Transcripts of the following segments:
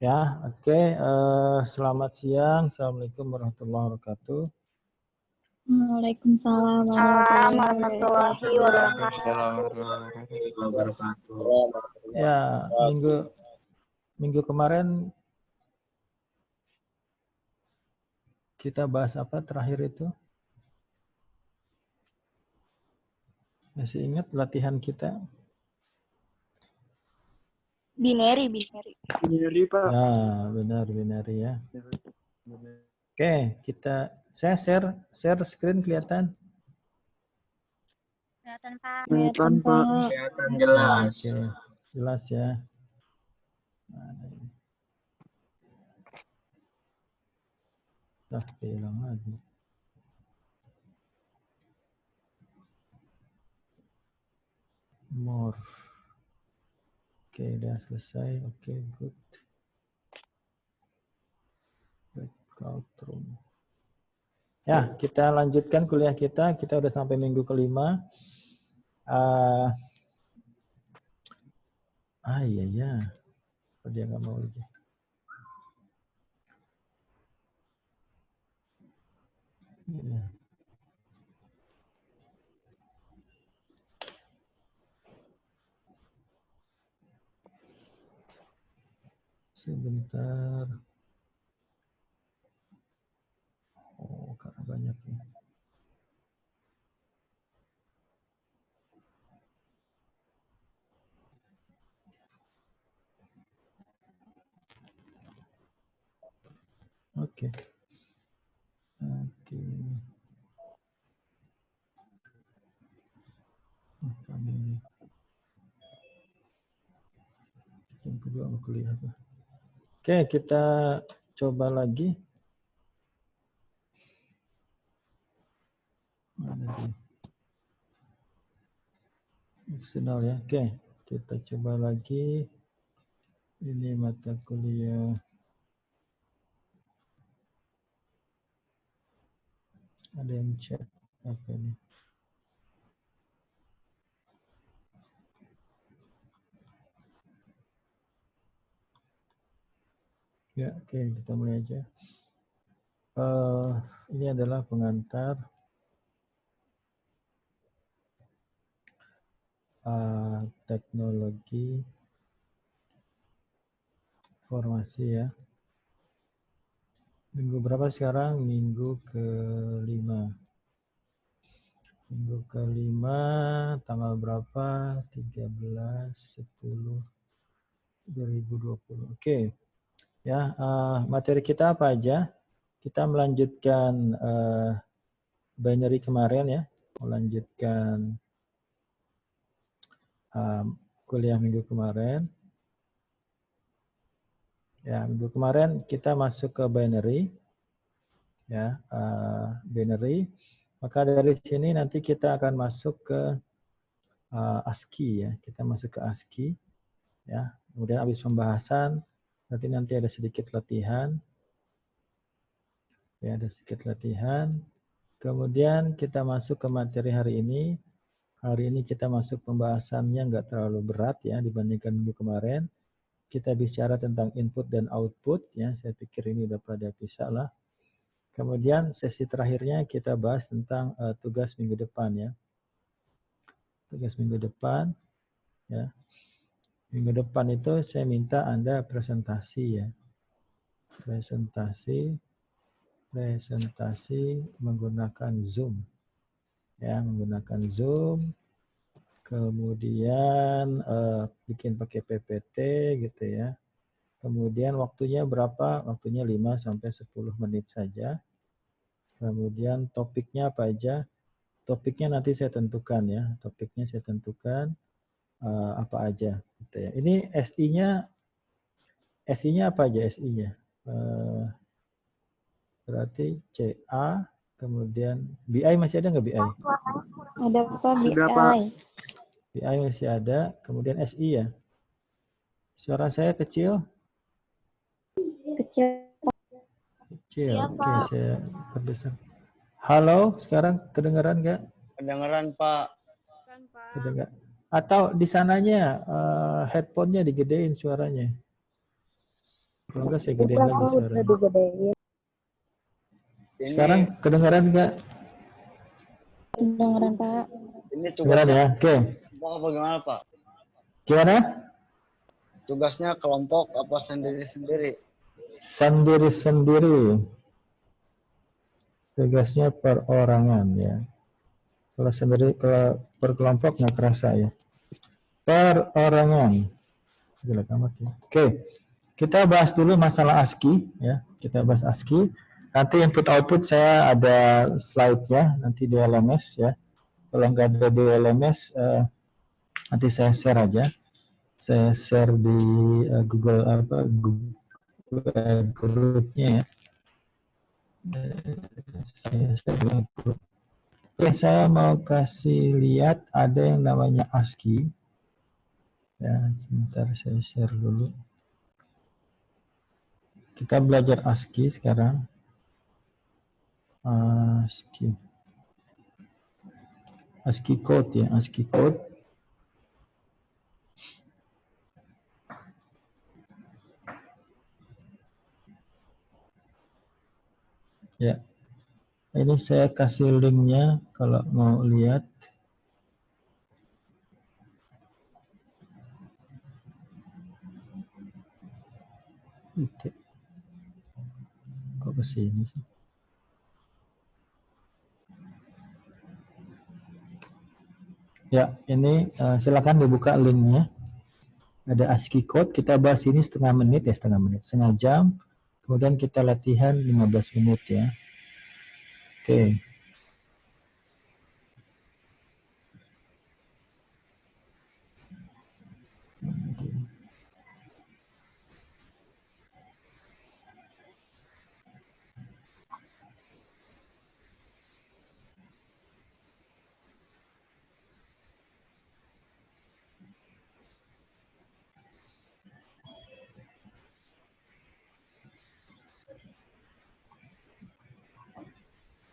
Ya, oke. Selamat siang. Assalamualaikum warahmatullahi wabarakatuh. Waalaikumsalam warahmatullahi wabarakatuh. Ya, minggu kemarin kita bahas apa terakhir itu? Masih ingat latihan kita? Binary. Binary, Pak. Nah, benar binary ya. Oke, saya share screen kelihatan? Kelihatan, Pak. Kelihatan, Pak. Kelihatan jelas. Oke, jelas ya. Hilang lagi. More. Oke, udah selesai. Oke, good. Breakout room. Ya, kita lanjutkan kuliah kita. Kita udah sampai minggu kelima. Iya. Oh, dia nggak mau lagi. Ya. Sebentar. Oh, karena banyak nih. Oke. Kami ini. Yang kedua mau kuliah apa? Oke, kita coba lagi. Mana dia? Eksternal ya. Oke, kita coba lagi. Ini mata kuliah. Ada yang chat apa ini? Ya, oke, kita mulai aja. Ini adalah pengantar teknologi informasi ya. Minggu berapa sekarang? Minggu kelima. Minggu kelima, tanggal berapa? 13/10/2020. Oke. Ya, materi kita apa aja? Kita melanjutkan binary kemarin ya. Melanjutkan kuliah minggu kemarin. Ya, minggu kemarin kita masuk ke binary. Ya, binary. Maka dari sini nanti kita akan masuk ke ASCII ya. Kita masuk ke ASCII ya. Kemudian habis pembahasan nanti ada sedikit latihan. Ya, ada sedikit latihan. Kemudian kita masuk ke materi hari ini. Hari ini kita masuk pembahasannya nggak terlalu berat ya dibandingkan minggu kemarin. Kita bicara tentang input dan output ya. Saya pikir ini udah pada bisa lah. Kemudian sesi terakhirnya kita bahas tentang tugas minggu depan ya. Tugas minggu depan ya. Minggu depan itu saya minta Anda presentasi ya. Presentasi menggunakan Zoom. Ya, menggunakan Zoom. Kemudian bikin pakai PPT gitu ya. Kemudian waktunya berapa? Waktunya 5 sampai 10 menit saja. Kemudian topiknya apa aja? Topiknya nanti saya tentukan ya. Topiknya saya tentukan apa aja gitu ya. Ini SI-nya apa aja SI-nya? Berarti CA, kemudian BI masih ada nggak BI? Ada Pak BI. Ada, Pak. BI masih ada, kemudian SI ya. Suara saya kecil? Kecil. Kecil, Iya, oke, Pak. saya perbesar. Halo, sekarang kedengaran nggak? Kedengeran, Pak. Kedengar. Atau di sananya headphone-nya digedein suaranya. Kalau enggak saya gedein lagi suaranya. digedein. Ini, Sekarang kedengaran nggak? Kedengeran Pak. ini Kedengaran tugasnya ya? Oke. kelompok apa gimana Pak? Gimana? Tugasnya kelompok apa sendiri-sendiri? Sendiri-sendiri. Tugasnya perorangan ya. Kalau sendiri, kalau per kelompok nggak kerasa ya. Perorangan. Jelek amat ya. Oke. Kita bahas dulu masalah ASCII ya. Kita bahas ASCII. Nanti input output saya ada slide-nya nanti di LMS ya. Kalau nggak ada di LMS nanti saya share aja. Saya share di Google grupnya ya. Saya share di grup. Oke, saya mau kasih lihat ada yang namanya ASCII. Ya, sebentar saya share dulu. Kita belajar ASCII sekarang. ASCII code ya, ASCII code. Ya, ini saya kasih linknya kalau mau lihat. Kok ke sini sih? Ya, ini silakan dibuka linknya. Ada ASCII code, kita bahas ini setengah jam. Kemudian kita latihan 15 menit ya. Oke.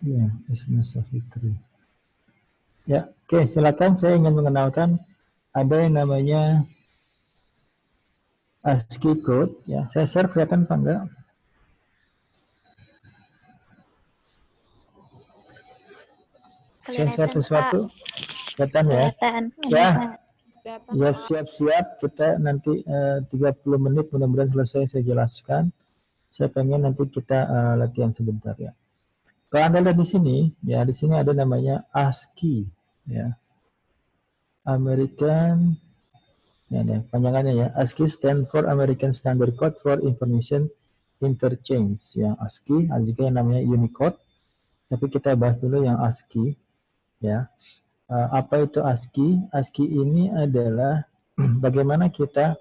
Ya, Isma Fitri. Ya, oke, silakan. Saya ingin mengenalkan ada yang namanya ASCII code. Ya, saya share kelihatan apa enggak? Saya share sesuatu. Kelihatan ya? Ya, ya siap-siap. Kita nanti 30 menit mudah-mudahan selesai saya jelaskan. Saya pengen nanti kita latihan sebentar ya. Kalau Anda lihat di sini, ya di sini ada namanya ASCII, ya. American, ya, panjangannya ya. ASCII stand for American Standard Code for Information Interchange, ya. ASCII, ada juga yang namanya Unicode. Tapi kita bahas dulu yang ASCII, ya. Apa itu ASCII? ASCII ini adalah bagaimana kita,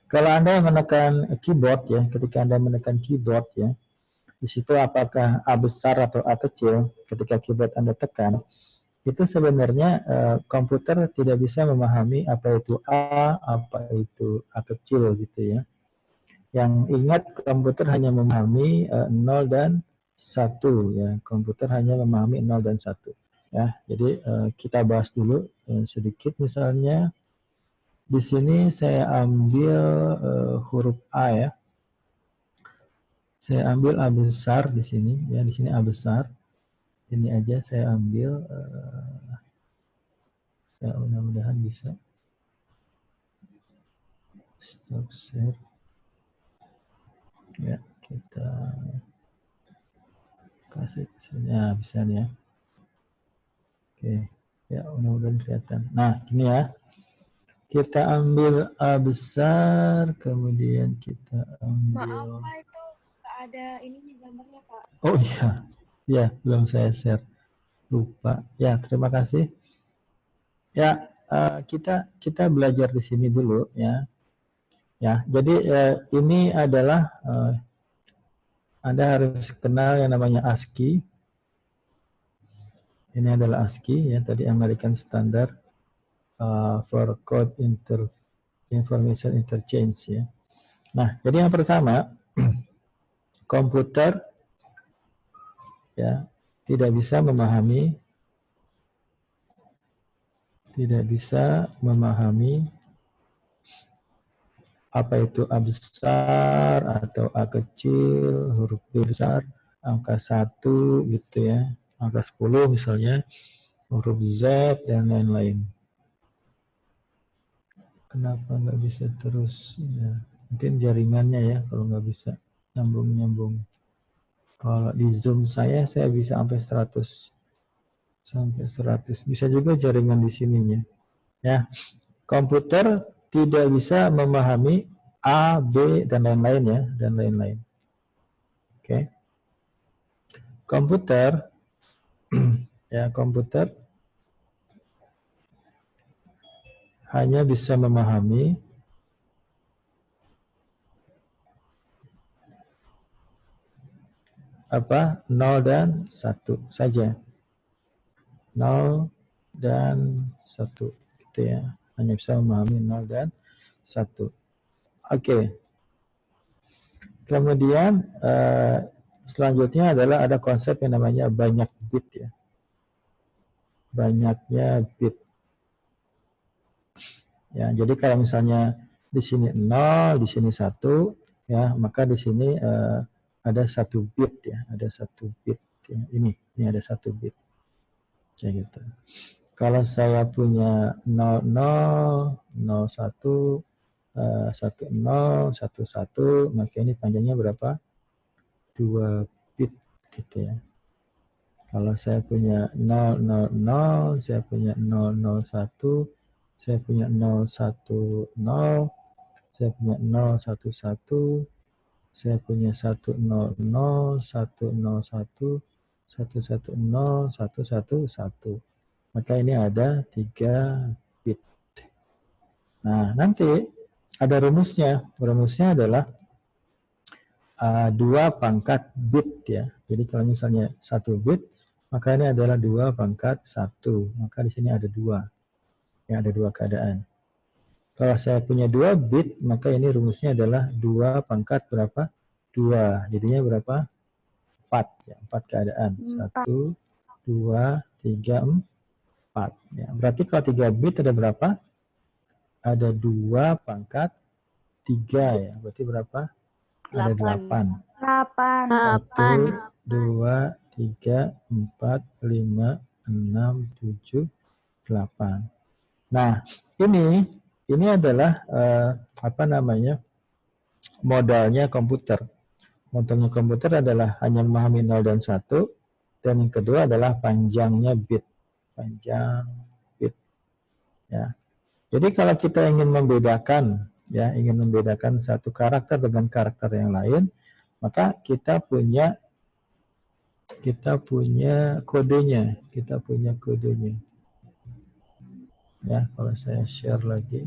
kalau Anda menekan keyboard ya, ketika Anda menekan keyboard ya, di situ apakah A besar atau A kecil ketika keyboard Anda tekan, itu sebenarnya komputer tidak bisa memahami apa itu A, apa itu A kecil gitu ya. Yang ingat komputer hanya memahami 0 dan 1 ya. Komputer hanya memahami 0 dan 1 ya. Jadi kita bahas dulu sedikit misalnya di sini saya ambil huruf A ya. Saya ambil A besar di sini, ya di sini A besar. Ini aja saya ambil, ya mudah-mudahan bisa. Stop share. Ya kita kasih sini, ya bisa nih ya. Oke, ya mudah-mudahan kelihatan. Nah ini ya, kita ambil A besar, kemudian kita ambil. Maaf Pak, itu nggak ada ininya gambarnya Pak. Oh iya, ya belum saya share, lupa. Ya terima kasih. Ya kita belajar di sini dulu ya. Ya jadi ini adalah Anda harus kenal yang namanya ASCII. Ini adalah ASCII ya, tadi American Standard for Code Information Interchange ya. Nah jadi yang pertama komputer ya tidak bisa memahami apa itu A besar atau A kecil, huruf B besar, angka 1 gitu ya, angka 10 misalnya, huruf Z dan lain-lain. Kenapa nggak bisa terus? Ya, mungkin jaringannya ya kalau nggak bisa nyambung-nyambung. Kalau di Zoom saya bisa sampai 100. Sampai 100. Bisa juga jaringan di sininya. Ya, komputer tidak bisa memahami A, B, dan lain-lain ya, dan lain-lain. Oke. Komputer, ya komputer hanya bisa memahami apa 0 dan 1 saja. 0 dan 1 gitu ya. Hanya bisa memahami 0 dan 1. Oke. Kemudian selanjutnya adalah ada konsep yang namanya banyak bit ya. Banyaknya bit. Ya, jadi kalau misalnya di sini 0, di sini 1 ya, maka di sini ada 1 bit ya, ada 1 bit ya. Ini ada 1 bit. Kayak gitu. Kalau saya punya 00, 01, 10, 11, maka ini panjangnya berapa? 2 bit gitu ya. Kalau saya punya 000, saya punya 001, saya punya 010, saya punya 011, saya punya 100, 101, 110, 111. Maka ini ada 3 bit. Nah, nanti ada rumusnya. Rumusnya adalah 2 pangkat bit ya. Jadi kalau misalnya 1 bit, maka ini adalah 2 pangkat 1. Maka di sini ada 2. Ya, ada 2 keadaan. Kalau saya punya 2 bit, maka ini rumusnya adalah 2 pangkat berapa? 2. Jadinya berapa? 4. Ya, 4 keadaan. 1, 2, 3, 4. Ya, berarti kalau 3 bit ada berapa? Ada 2 pangkat 3 ya. Berarti berapa? Ada 8. 1, 2, 3, 4, 5, 6, 7, 8. Nah, ini adalah modalnya komputer. Modalnya komputer adalah hanya memahami 0 dan 1, dan yang kedua adalah panjangnya bit. Panjang bit. Ya. Jadi kalau kita ingin membedakan satu karakter dengan karakter yang lain, maka kita punya kodenya. Ya, kalau saya share lagi.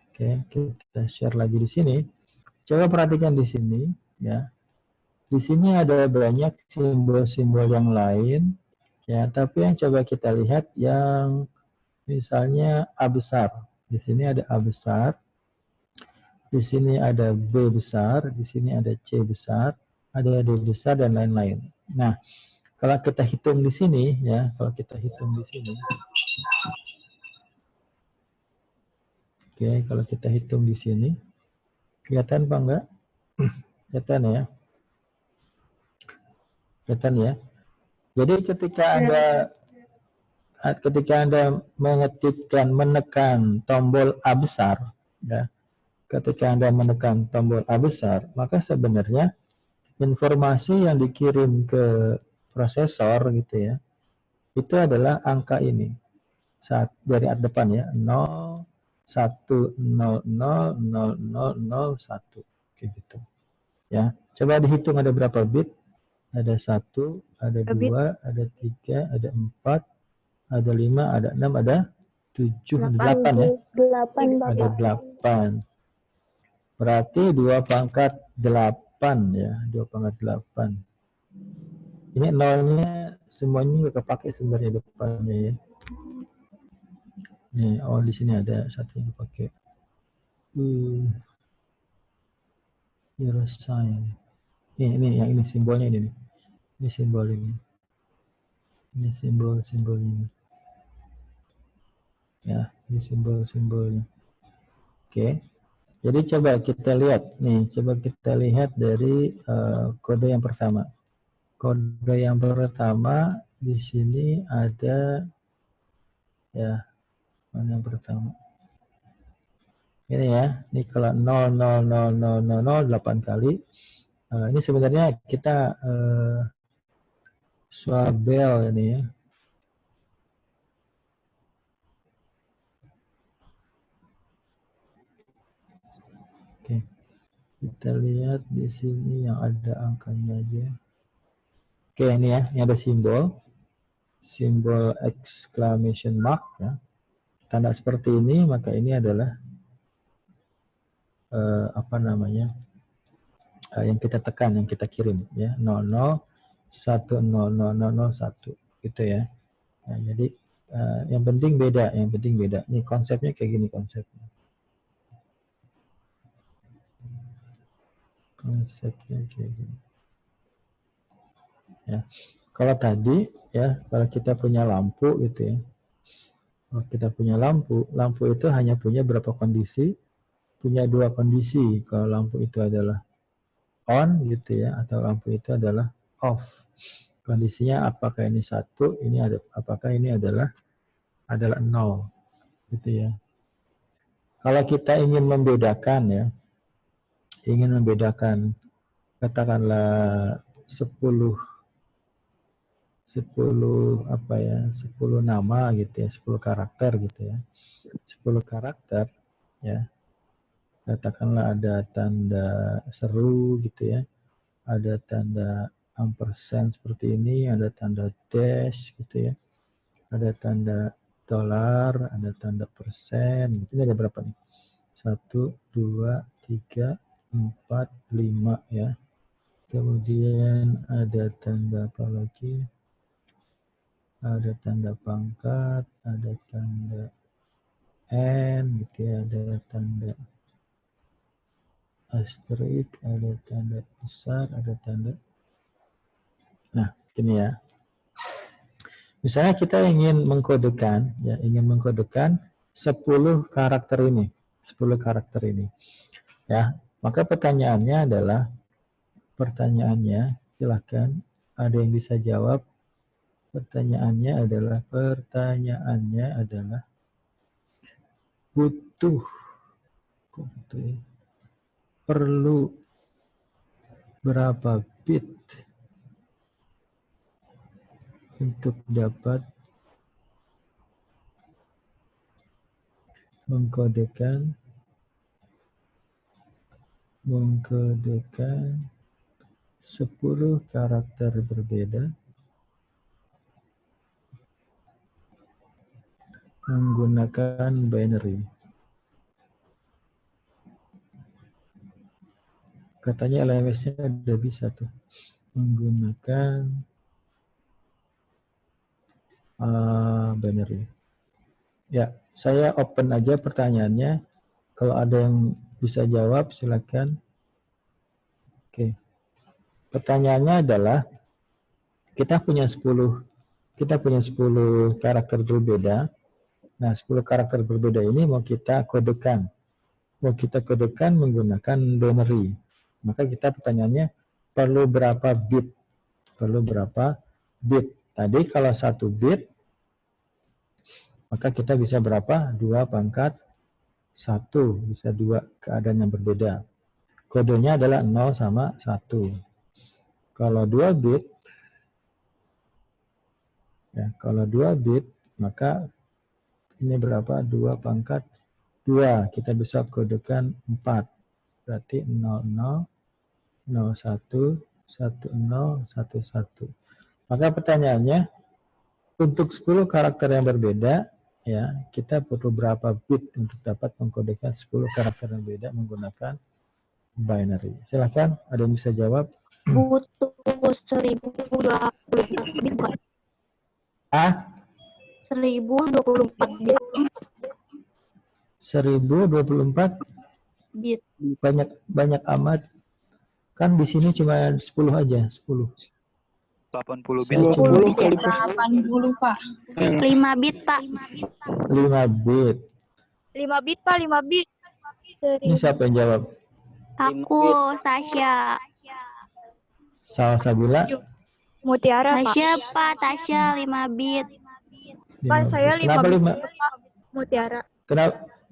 Oke, kita share lagi di sini. Coba perhatikan di sini ya. Di sini ada banyak simbol-simbol yang lain ya, tapi yang coba kita lihat yang misalnya A besar. Di sini ada A besar. Di sini ada B besar, di sini ada C besar, ada D besar dan lain-lain. Nah, kalau kita hitung di sini ya, Oke, kalau kita hitung di sini, kelihatan apa enggak? Kelihatan ya? Kelihatan ya? Jadi ketika Anda menekan tombol A besar, ya, ketika Anda menekan tombol A besar, maka sebenarnya informasi yang dikirim ke prosesor gitu ya, itu adalah angka ini. Dari depan ya, 0, 1, 0, 0, 0, 0, 0, 1. Kayak gitu. Ya, coba dihitung ada berapa bit? Ada 1, ada 2, ada 3, ada 4, ada 5, ada 6, ada 7, ada 8 ya. 8, Ada 8. Berarti 2 pangkat 8 ya, 2 pangkat 8. Ini nolnya semuanya nggak kepake sebenarnya depannya ya. Nih, di sini ada satu yang dipakai. Zero sign. Ini yang ini simbolnya ini nih. Ini simbol ini. Ini simbol ini. Ya, ini simbol-simbolnya. Oke. Jadi coba kita lihat nih, coba kita lihat dari kode yang pertama. Kode yang pertama di sini ada ya, mana yang pertama? Ini ya, ini kalau 0,0000008 kali. Ini sebenarnya kita swabel ini ya. Oke. Kita lihat di sini yang ada angkanya aja. Oke, ini ya, ini ada simbol exclamation mark ya. Tanda seperti ini, maka ini adalah apa namanya? Yang kita tekan, yang kita kirim ya. 00100001 gitu ya. Nah, jadi yang penting beda. Ini konsepnya kayak gini konsepnya. Konsepnya kayak gini. Ya. Kalau tadi ya, kalau kita punya lampu gitu ya. Kalau kita punya lampu itu hanya punya berapa kondisi? Punya 2 kondisi. Kalau lampu itu adalah on gitu ya, atau lampu itu adalah off. Kondisinya apakah ini 1, ini ada, apakah ini adalah 0 gitu ya. Kalau kita ingin membedakan katakanlah 10 nama gitu ya, 10 karakter gitu ya. 10 karakter ya. Katakanlah ada tanda seru gitu ya. Ada tanda ampersand seperti ini, ada tanda dash gitu ya. Ada tanda dolar, ada tanda persen. Ini ada berapa nih? 1, 2, 3, 4, 5 ya. Kemudian ada tanda apa lagi? Ada tanda pangkat, ada tanda N gitu ya, ada tanda asterik, ada tanda besar, ada tanda. Nah, ini ya. Misalnya kita ingin mengkodekan 10 karakter ini. Ya, maka pertanyaannya silahkan ada yang bisa jawab. Pertanyaannya adalah perlu berapa bit untuk dapat mengkodekan 10 karakter berbeda menggunakan binary. Katanya LMS-nya ada bisa tuh menggunakan binary. Ya, saya open aja pertanyaannya. Kalau ada yang bisa jawab silakan. Oke. Pertanyaannya adalah kita punya 10 karakter berbeda. Nah, 10 karakter berbeda ini mau kita kodekan menggunakan binary. Maka pertanyaannya perlu berapa bit? Tadi kalau 1 bit, maka kita bisa berapa? 2/1. Bisa 2 keadaan yang berbeda. Kodenya adalah 0 sama 1. Kalau 2 bit, maka ini berapa? 2/2. Kita bisa kodekan 4. Berarti 00, 01, 10, 11. Maka pertanyaannya, untuk 10 karakter yang berbeda, ya, kita perlu berapa bit untuk dapat mengkodekan 10 karakter yang berbeda menggunakan binary. Silakan, ada yang bisa jawab? Butuh 1024 bit. 1024 bit. 1024 Bit. banyak amat. Kan di sini cuma 10 aja, 10. 80 bit. 20 kali 80, Pak. 5 bit, Pak. 5 bit. 5 bit, Pak, 5 bit. Ini siapa yang jawab? Aku, Tasya. Salsabila. Mutiara, Pak. Tasya, Pak. Tasya 5 bit. Pak, saya 5 kenapa bit. 5? Mutiara.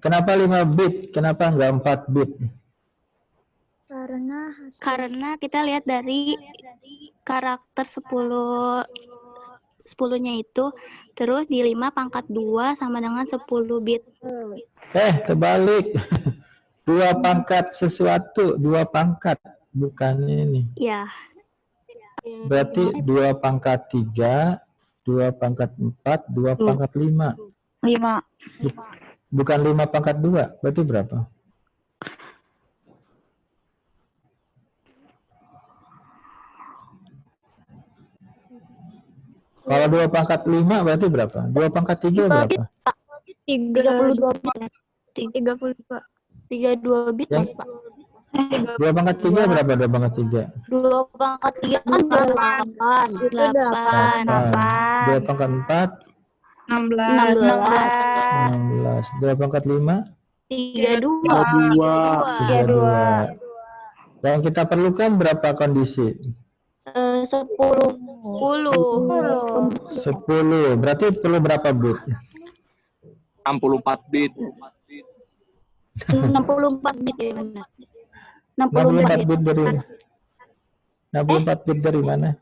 Kenapa 5 bit? Kenapa enggak 4 bit? Karena kita lihat dari karakter 10-nya itu, terus di 5 pangkat 2 sama dengan 10 bit. Terbalik. 2 pangkat sesuatu, 2 pangkat, bukan ini. Iya. Berarti 2 pangkat 3, 2 pangkat 4, 2 pangkat 5. 5. Bukan 5 pangkat 2, berarti berapa? Kalau 2 pangkat 5 berarti berapa? 2 pangkat 3 berapa? 32 bit. 32 bit, Yang, Pak. 2 pangkat 3 berapa? 2 pangkat 3? 2 pangkat 3 kan 8. 2 pangkat 4? 16. 2 pangkat 5? 32. Yang kita perlukan berapa kondisi? 10. 10. Berarti perlu berapa bit? 64 bit. 64 bit ya benar. 64 bit dari 64 bit dari mana?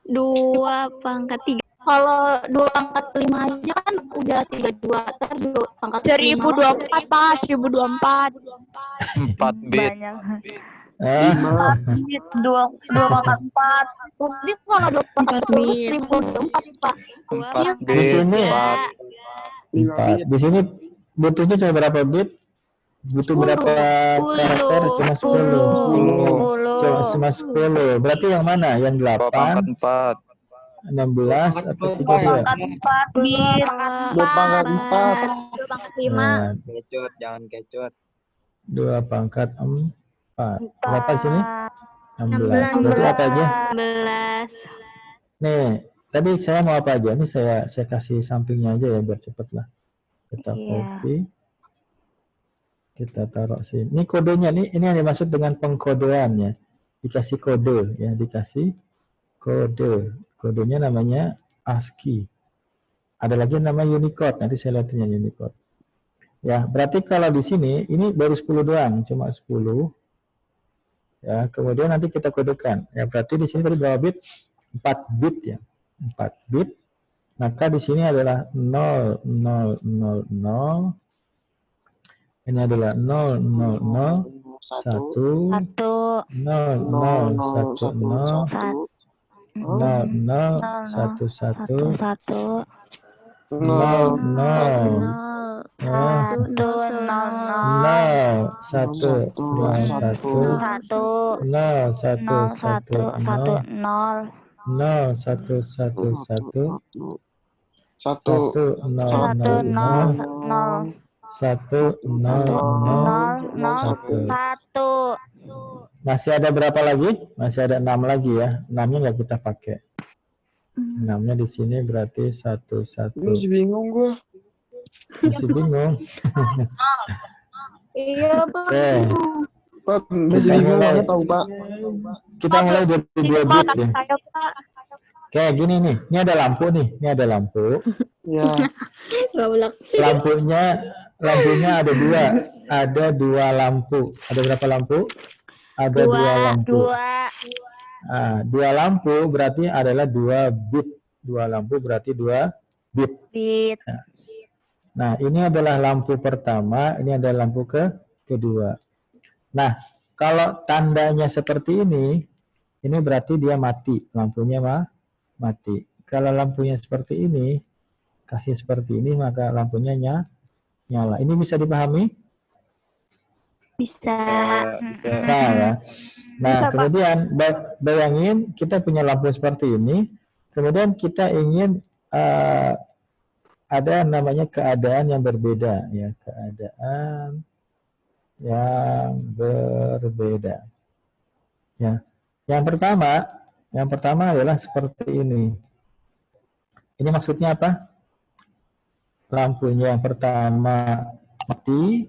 2 pangkat 3. Kalau 2 pangkat 5 aja kan udah 32. Ntar 2 pangkat 1024, Pak. 1024. 4 bit. Bit 2 pangkat 4. Jadi kalau 2 pangkat 1024, Pak. 4 Di bit. sini 4. Di sini butuhnya cuma berapa bit? Butuh berapa karakter? Cuma 10. Cuma 10. Berarti yang mana? Yang 2 pangkat 8, 4. 16 atau 32? 4 bit. 2 pangkat 4. 2 pangkat 5. Nah, Kecut, jangan kecut. 2 pangkat 4. Berapa di sini? 16. Berarti apa aja? 16. Nih, tadi saya mau apa aja? Ini saya kasih sampingnya aja ya biar cepet lah. Kita copy. Kita taruh sini. Ini kodenya nih, ini yang dimaksud dengan pengkodean ya. Dikasih kode ya, dikasih kode. Kodenya namanya ASCII. Ada lagi yang namanya Unicode. Nanti saya lihatnya Unicode. Ya, berarti kalau di sini ini baru 10 doang, cuma 10. Ya, kemudian nanti kita kodekan. Ya, berarti di sini tadi berapa bit? 4 bit ya. 4 bit. Maka di sini adalah 0, 0, 0, 0. Ini adalah 0, 0, 0, 1, 0, 0, 1, 0, 0, 0, 1, 1, 0, 0, 0, 1, 0, 1. Masih ada berapa lagi? Masih ada 6 lagi ya. 6-nya nggak kita pakai. 6-nya di sini berarti 1, 1. Masih bingung gue. Masih bingung. Iya, Pak. Oke. Pak, masih bingung banget tau, Pak. Kita mulai dari 2 bit ya. Kayak gini nih. Ini ada lampu nih. Ini ada lampu. Ya. Lampunya ada 2. Ada 2 lampu. Ada berapa lampu? Ada 2 lampu. 2 lampu berarti adalah 2 bit. 2 lampu berarti 2 bit. Nah, ini adalah lampu pertama, ini adalah lampu kedua. Nah, kalau tandanya seperti ini berarti dia mati, lampunya mati. Kalau lampunya seperti ini, kasih seperti ini, maka lampunya nyala. Ini bisa dipahami? Bisa ya. Nah, kemudian bayangin kita punya lampu seperti ini, kemudian kita ingin ada namanya keadaan yang berbeda ya, keadaan yang berbeda. Ya. Yang pertama adalah seperti ini. Ini maksudnya apa? Lampunya yang pertama mati,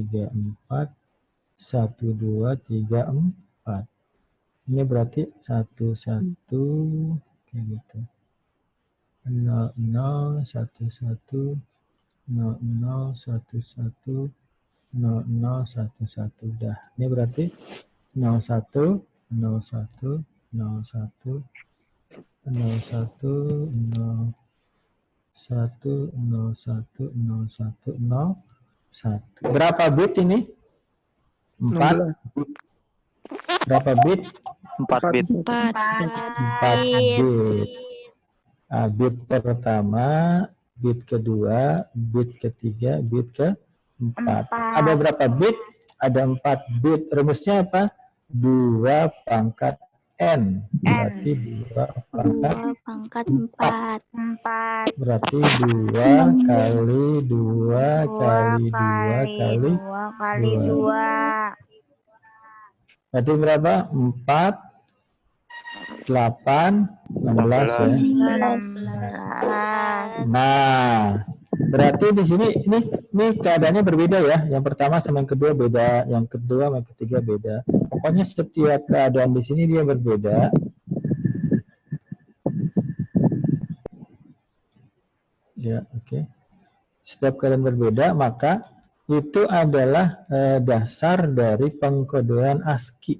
3, 4, 1, 2, 3, 4. Ini berarti 1, 1, kayak gitu. 0, 0, 1, 1, 0, 0, 1, 1, 0, 0, 1, 1. Udah. Ini berarti 0, 1, 0, 1, 0, 1, 0, 1, 0, 1, 0, 1, 0, 1, 0, 1. Berapa bit ini? 4. Berapa bit? 4 bit. 4 bit. Nah, bit pertama, bit kedua, bit ketiga, bit keempat. Ada berapa bit? Ada 4 bit. Rumusnya apa? 2 pangkat N. Berarti 2 pangkat 4. Berarti 2 kali 2 kali 2 kali 2. Berarti berapa? 4, 8, 16 ya. Nah, berarti di sini ini keadaannya berbeda ya. Yang pertama sama yang kedua beda, yang kedua sama yang ketiga beda. Pokoknya setiap keadaan di sini dia berbeda. Ya, oke. Setiap keadaan berbeda, maka itu adalah dasar dari pengkodean ASCII.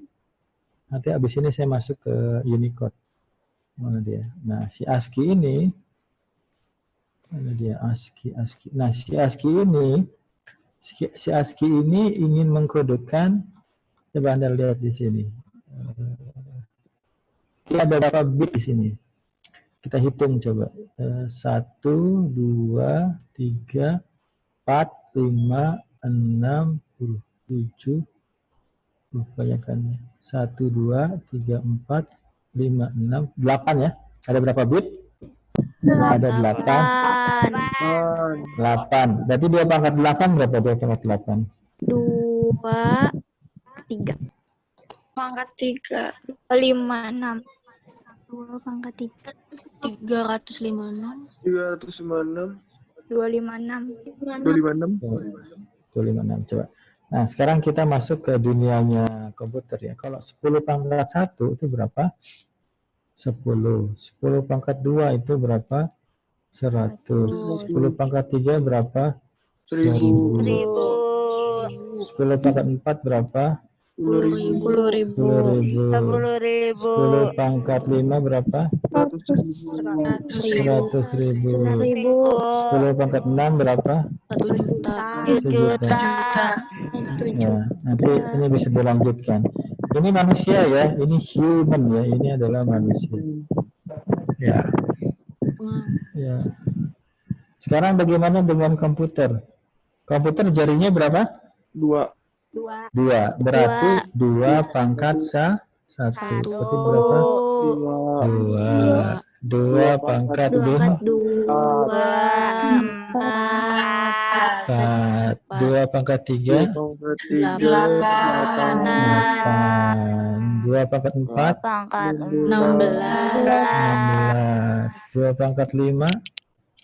Nanti habis ini saya masuk ke Unicode. Mana dia? Nah, si ASCII ini, mana dia? ASCII. Nah, si ASCII ini ingin mengkodekan, coba Anda lihat di sini. Ada berapa bit di sini? Kita hitung coba. 1, 2, 3, 4, 5, 6, 7, kebanyakannya. 1, 2, 3, 4, 5, 6, 8 ya. Ada berapa bit? Ada 8. Berarti 2 pangkat 8 berapa? 2 pangkat 8? 2, 3. pangkat 3. 56. 2 pangkat 3. 356. 356. 256. 256. 256 coba. Nah, sekarang kita masuk ke dunianya komputer ya. Kalau 10 pangkat 1 itu berapa? 10. 10 pangkat 2 itu berapa? 100. 10 pangkat 3 berapa? 1000. 10 pangkat 4 berapa? 10.000. 10.000. 10 pangkat 5 berapa? 100.000. 10 pangkat 6 berapa? 1 juta. Ya, nanti ini bisa dilanjutkan. Ini manusia ya, ini human ya, ini adalah manusia. Ya. Ya. Sekarang bagaimana dengan komputer? Komputer jarinya berapa? 2. 2. Berarti 2 pangkat 1. Berarti berapa? 2. 2 pangkat 2. 4. 2 pangkat 3. 8. 2 pangkat 4. 16. 2 pangkat 5.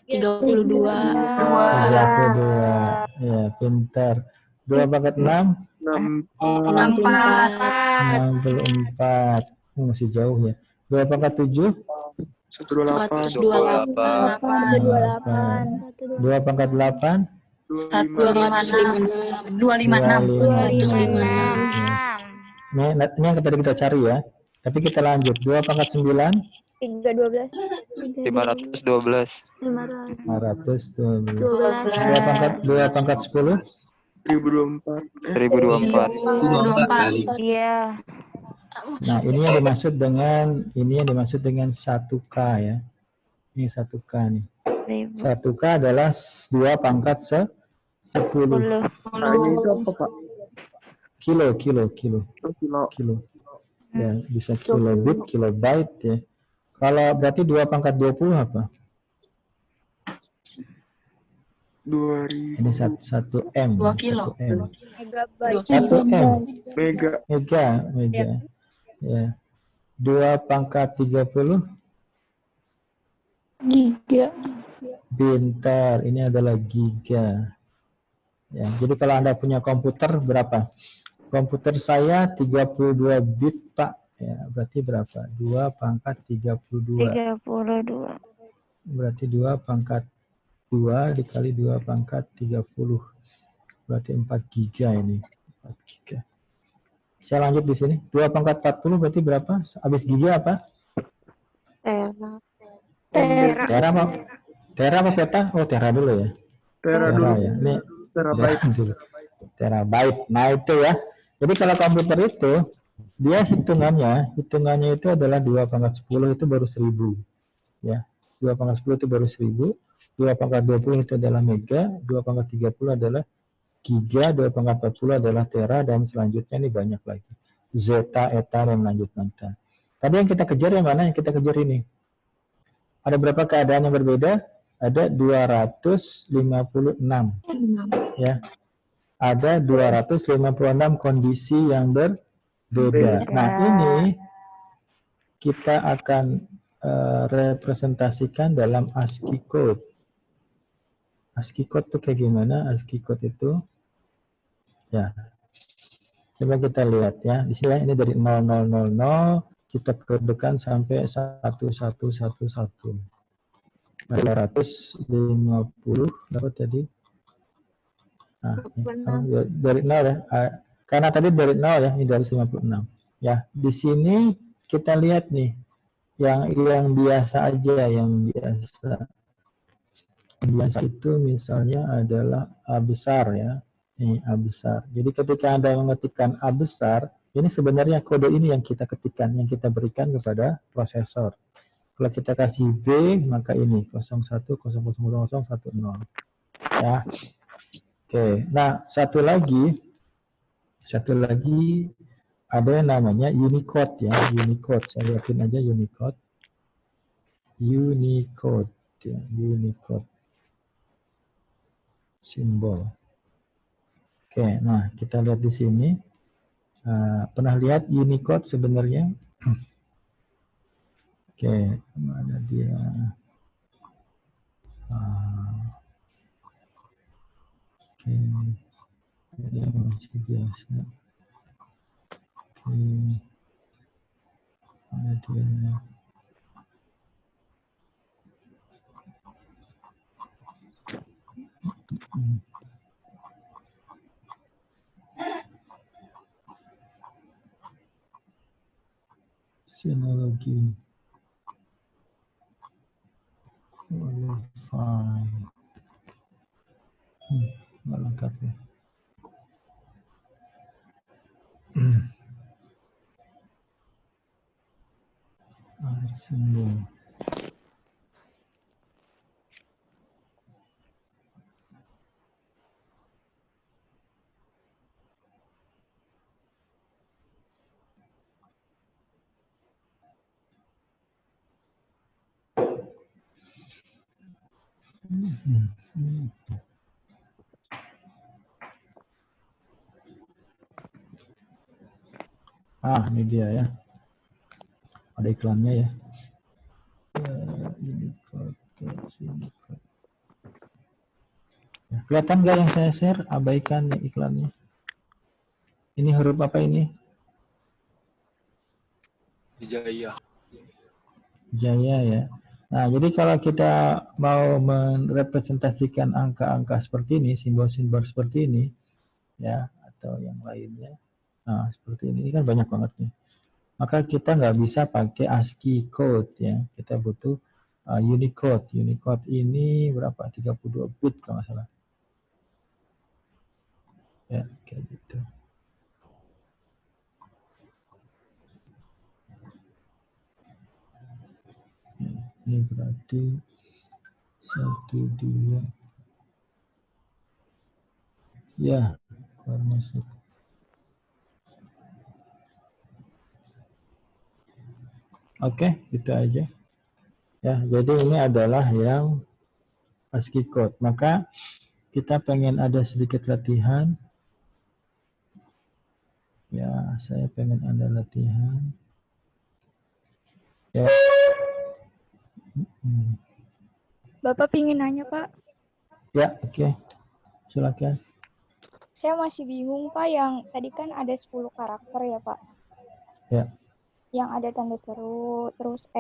32. 32. Ya, pintar. 2 pangkat 6. 64. Masih jauh ya. 2 pangkat 7. 128. 2 pangkat 8. 256. 256. Ini yang tadi kita cari ya. Tapi kita lanjut. 2 pangkat 9. 312. 512. 512. 2 pangkat 10. 1024. 1024. Iya. Nah, ini yang dimaksud dengan 1K ya. Ini 1K nih. 1K adalah 2 pangkat 10. K-nya itu apa, Pak? Kilo. Kilo. Ya, bisa kilobit, kilobyte ya. Kalau berarti 2 pangkat 20 apa? 2000. Ini 1 M. 2 kilo. 1 M. Megabyte. 1 M. Mega. Mega. Ya. 2 pangkat 30. Giga. Pintar. Ini adalah giga. Ya, jadi kalau Anda punya komputer berapa? Komputer saya 32 bit, Pak. Ya, berarti berapa? 2 pangkat 32. 32. Berarti 2 pangkat 2 dikali 2 pangkat 30. Berarti 4 giga ini. 4 giga. Saya lanjut di sini. 2 pangkat 40 berarti berapa? Habis giga apa? Tera apa? Tera apa peta? Oh, tera dulu ya. Tera dulu. Ya. Ini Terabyte. terabyte. Nah, itu ya. Jadi kalau komputer itu dia hitungannya itu adalah 2 pangkat 10 itu baru 1000. Ya. 2 pangkat 10 itu baru 1000. 2 pangkat 20 itu adalah mega, 2 pangkat 30 adalah giga, 2 pangkat 40 adalah tera, dan selanjutnya ini banyak lagi. Zeta, eta, dan lanjut-lanjut. Tadi yang kita kejar yang mana? Yang kita kejar ini. Ada berapa keadaan yang berbeda? Ada 256. Ya. Ada 256 kondisi yang berbeda. Nah, ini kita akan representasikan dalam ASCII code. ASCII code itu kayak gimana? ASCII code itu ya. Coba kita lihat ya. Di sini ini dari 0000 kita kedekan sampai 1111. 250 dapat tadi. Nah, dari 0 ya. Karena tadi dari 0 ya, ini dari 56. Ya, di sini kita lihat nih yang biasa aja, yang biasa. Yang biasa itu misalnya adalah A besar ya. Ini A besar. Jadi ketika Anda mengetikkan A besar, ini sebenarnya kode ini yang kita ketikkan, yang kita berikan kepada prosesor. Kalau kita kasih B, maka ini 01000010. Ya. Oke. Nah, satu lagi ada yang namanya Unicode ya, Unicode. Saya lihatin aja Unicode. Unicode ya, Unicode. Simbol. Oke, nah kita lihat di sini Pernah lihat Unicode sebenarnya? Oke, mana dia? Oke, ini masih biasa. Oke, mana dia? Sinologi. Qualify. Nggak lengkap ya. Simbol. Ini dia ya. Ada iklannya ya. Kelihatan nggak yang saya share? Abaikan iklannya. Ini huruf apa ini? Jaya. Jaya ya. Nah, jadi kalau kita mau merepresentasikan angka-angka seperti ini, simbol-simbol seperti ini, ya, atau yang lainnya, nah seperti ini kan banyak banget nih. Maka kita nggak bisa pakai ASCII code ya. Kita butuh Unicode. Unicode ini berapa? 32 bit kalau nggak salah. Ya, kayak gitu. Ini berarti 1, 2. Ya, baru masuk. Oke, itu aja. Ya, jadi ini adalah yang ASCII code. Maka kita pengen ada sedikit latihan. Ya, saya pengen ada latihan. Ya. Bapak pingin nanya, Pak? Ya, oke. Silakan. Saya masih bingung, Pak, yang tadi kan ada 10 karakter ya, Pak? Ya. Yang ada tanda seru, terus _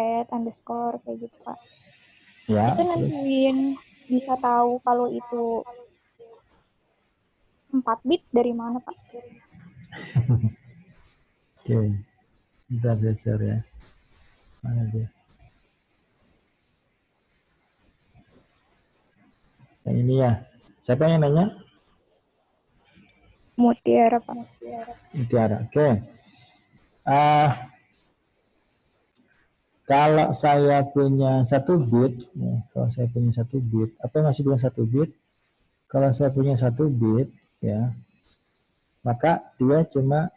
kayak gitu, Pak. Ya, itu nentuin bisa tahu kalau itu 4 bit dari mana, Pak? Oke. Kita geser ya. Mana dia? Yang ini ya. Siapa yang nanya? Mutiara, Pak. Mutiara. Oke. Kalau saya punya 1 bit, ya, kalau saya punya 1 bit, apa yang masih dengan 1 bit? Kalau saya punya 1 bit, ya, maka dia cuma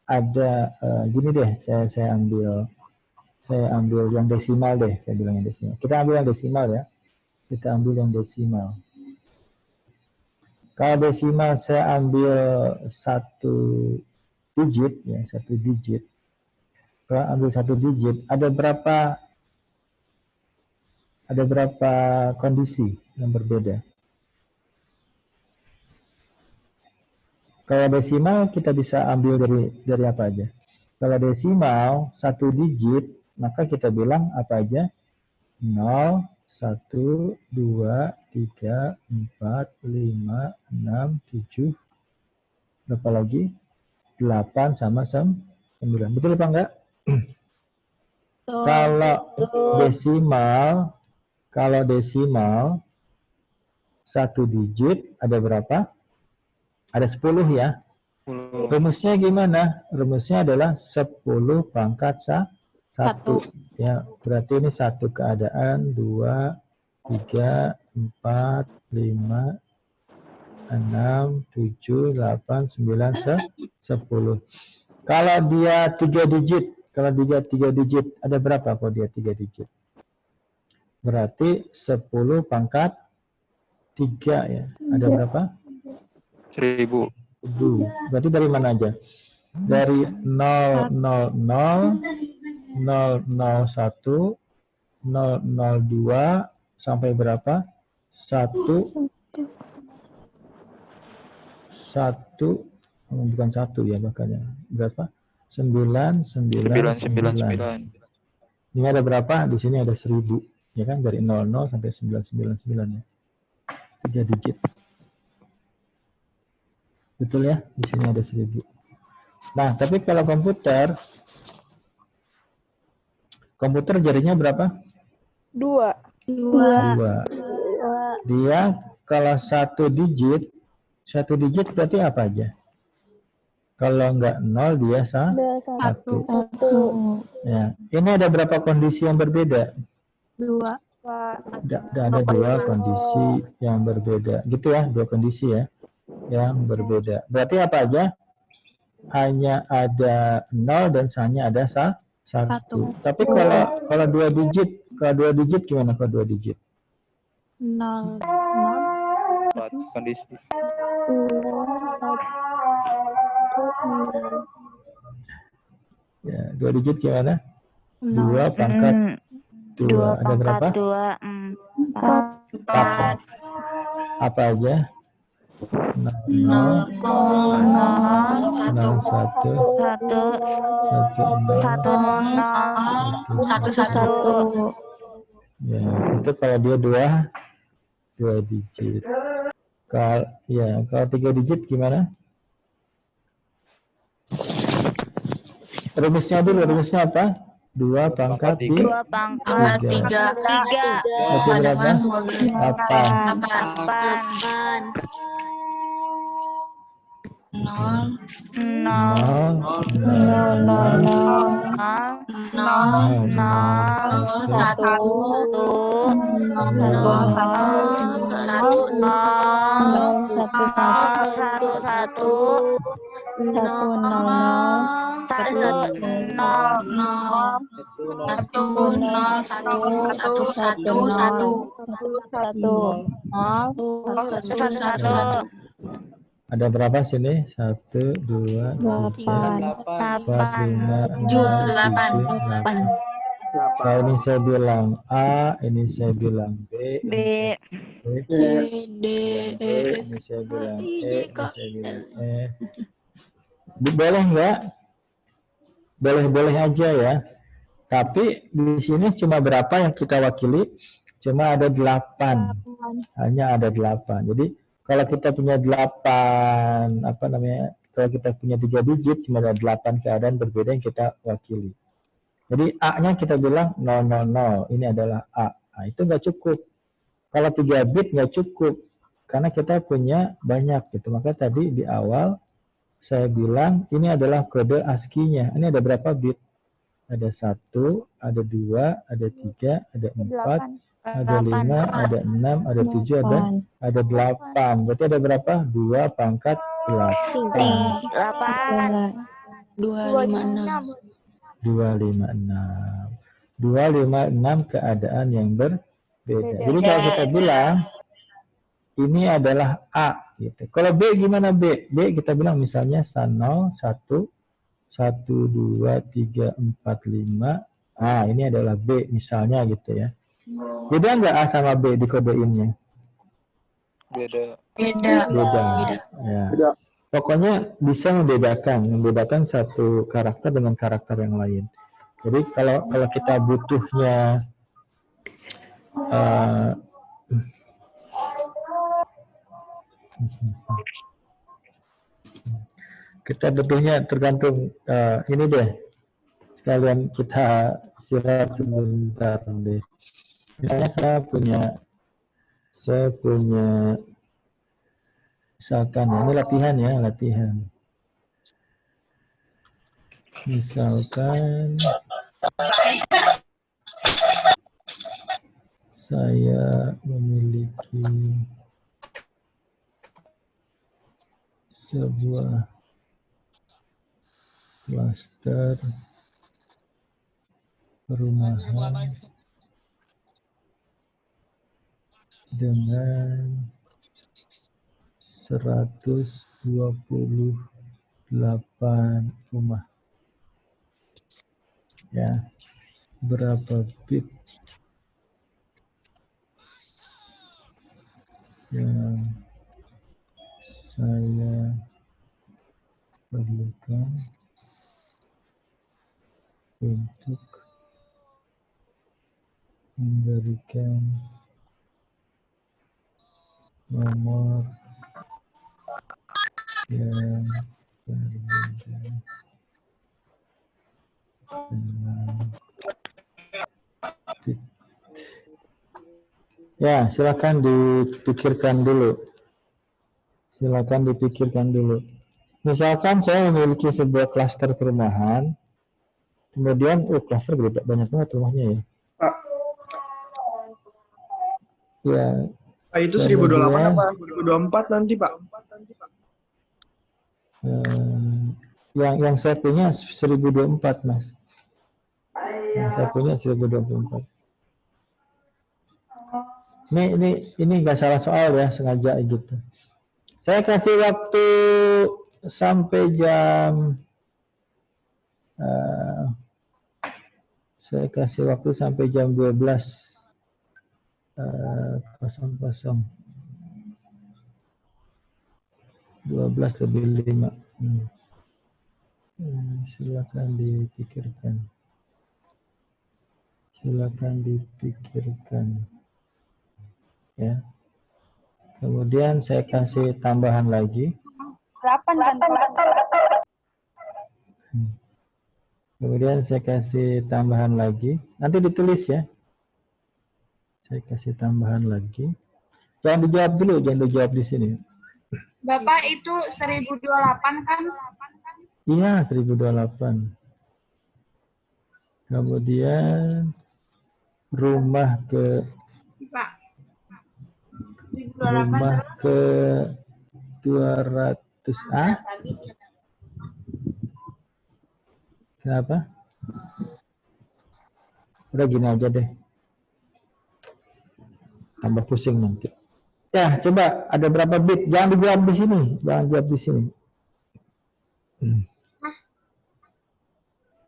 ada gini deh. Saya ambil yang desimal deh. Saya bilang yang desimal. Kita ambil yang desimal ya. Kita ambil yang desimal. Kalau desimal saya ambil 1 digit, ya, 1 digit. Kalau ambil 1 digit, ada berapa kondisi yang berbeda. Kalau desimal kita bisa ambil dari apa aja. Kalau desimal 1 digit, maka kita bilang apa aja? 0, 1, 2, 3, 4, 5, 6, 7. Berapa lagi? 8 sama 9. Betul apa enggak? Kalau desimal 1 digit ada berapa? Ada 10 ya. Rumusnya gimana? Rumusnya adalah 10 pangkat 1. Ya, berarti ini 1 keadaan, 2, 3, 4, 5, 6, 7, 8, 9, 10. Kalau dia 3 digit, ada berapa kalau dia 3 digit? Berarti 10 pangkat 3 ya. Ada berapa? 1000. Berarti dari mana aja? Dari 000, 001, 002 sampai berapa? 1 bukan 1 ya makanya. Berapa? 999. 999. Ini ada berapa? Di sini ada 1000. Ya kan? Dari 00 sampai 999 ya. 3 digit. Betul ya? Di sini ada 1000. Nah, tapi kalau komputer jarinya berapa? 2. 2. Dia kalau 1 digit berarti apa aja? Kalau enggak 0 dia 1. Ya. Ini ada berapa kondisi yang berbeda? 2. Ada 2 kondisi yang berbeda. Gitu ya, 2 kondisi ya yang berbeda. Berarti apa aja? Hanya ada 0 dan hanya ada 1. Tapi kalau 2 digit, gimana kalau 2 digit? 0. Kondisi. Ya, 2 digit gimana? 2 pangkat 2. Ada berapa? 4. Apa aja? 0, 1, 1, 1, 0, 1, 1. Ya, itu kalau dia 2 digit. Kalau 3 digit gimana? Rumusnya apa? 2 pangkat 3. Berarti berapa? 8. 0, 1. Ada berapa sini? 1, 2, 3, 4, 5, 6, 7, 8. Kalau ini saya bilang A, ini saya bilang B, ini saya bilang E, ini saya bilang F. Boleh nggak? Boleh aja ya. Tapi di sini cuma berapa yang kita wakili? Cuma ada 8. Hanya ada 8. Jadi kalau kita punya 8, kalau kita punya 3 digit, cuma ada 8 keadaan berbeda yang kita wakili. Jadi A-nya kita bilang 000, ini adalah A. Nah, itu nggak cukup. Kalau 3 bit nggak cukup, karena kita punya banyak gitu. Maka tadi di awal saya bilang ini adalah kode ASCII-nya. Ini ada berapa bit? Ada 1, ada 2, ada 3, ada 4, ada 5, ada 6, ada 7, ada 8. Berarti ada berapa? 2 pangkat 8. 256. 256 keadaan yang berbeda. Jadi kalau kita bilang ini adalah A gitu. Kalau B gimana B? B kita bilang misalnya 0, 1, 2, 3, 4, 5. Ah, ini adalah B misalnya gitu ya. Beda nggak A sama B di kodeinnya? Beda. Ya. Pokoknya bisa membedakan satu karakter dengan karakter yang lain. Jadi kalau kita butuhnya tergantung ini deh. Sekalian kita istirahat sebentar deh. Misalnya saya punya misalkan ini latihan. Misalkan saya memiliki sebuah klaster perumahan dengan 128 rumah. Ya, berapa bit yang saya perlukan untuk memberikan nomor yang berbeda dengan bit. Ya, silakan dipikirkan dulu. Misalkan saya memiliki sebuah klaster perumahan, kemudian klaster gede banyak banget rumahnya ya. Pak. Ya. Pak, itu 1028 apa 1024 nanti, Pak? Yang saya punya 1024, Mas. Yang saya punya 1024. Ini nggak salah soal ya, sengaja gitu. Saya kasih waktu sampai jam 12:00. 12:05. Silakan dipikirkan. Ya. Kemudian saya kasih tambahan lagi. 8. Kemudian saya kasih tambahan lagi. Nanti ditulis ya. Saya kasih tambahan lagi. Jangan dijawab dulu, jangan dijawab di sini. Bapak itu 1028 kan? Iya, 1028. Kemudian rumah ke Pak. 200. Kenapa? Udah gini aja deh. Tambah pusing nanti. Ya, coba ada berapa bit? Jangan dijawab di sini.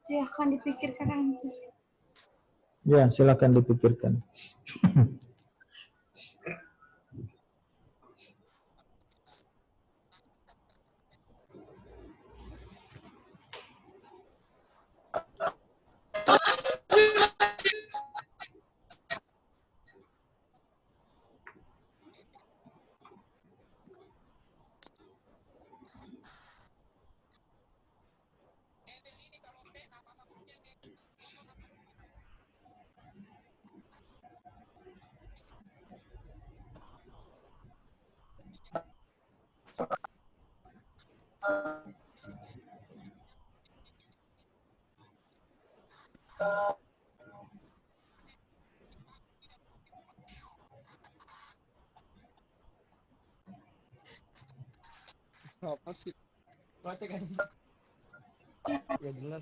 Silahkan dipikirkan aja. Ya, silakan dipikirkan. Apa sih? Gak jelas.